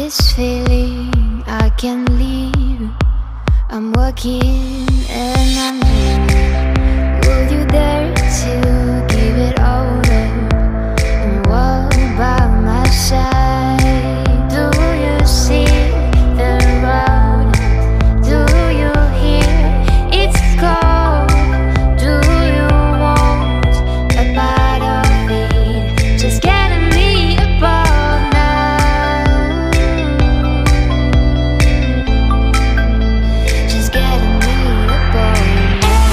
this feeling I can't leave. I'm walking and I'm dreaming. Will you dare to give it all up and walk by my side? Do you see the road? Do you hear its call? Do you want a part of it? Just getting me above now. Just getting me above now.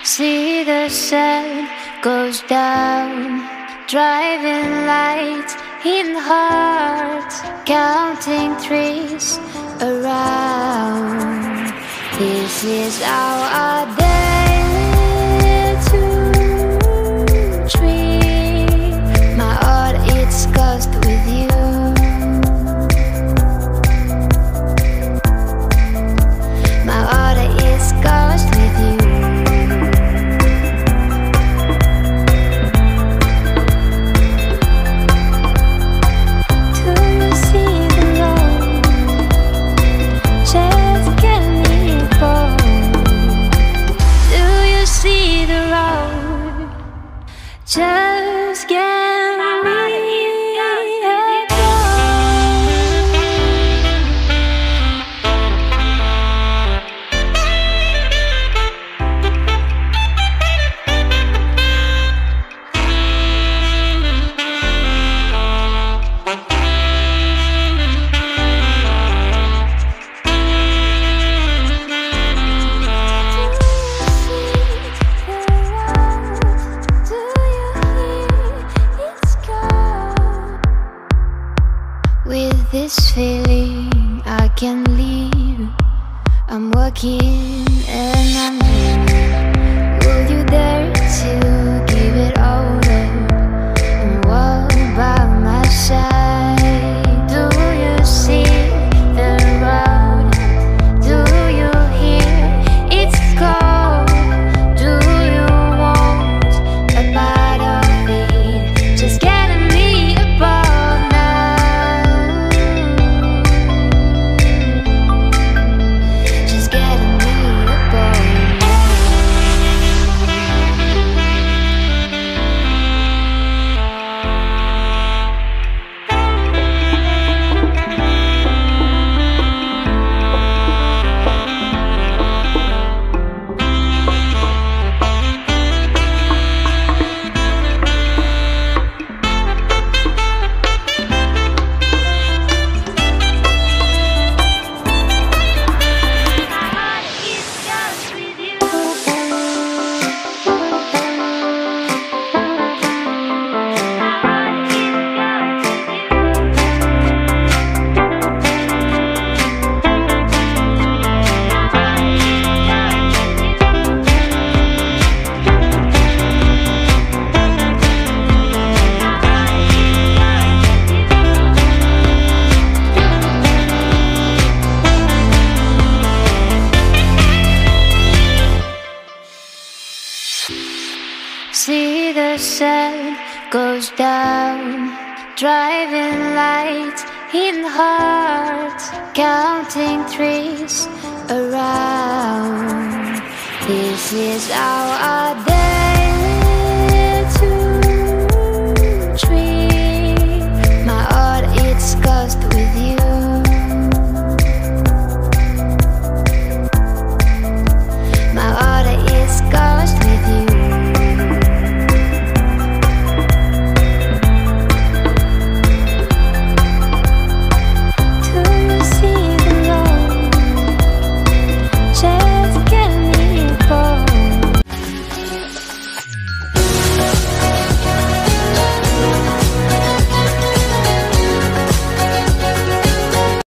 See the sun goes down, driving lights in hearts, counting trees around. This is our day to dream. My heart it's cursed with you. My heart is cursed with you. Just get with this feeling I can't leave. I'm walking and I'm dreaming. Will you dare to give it all up and walk by my side? Do you see the road? Do you hear its call? Do you want a part of it? Just getting me above now. Just getting me above now. See the sun goes down, driving lights in hearts, counting trees around. This is our day.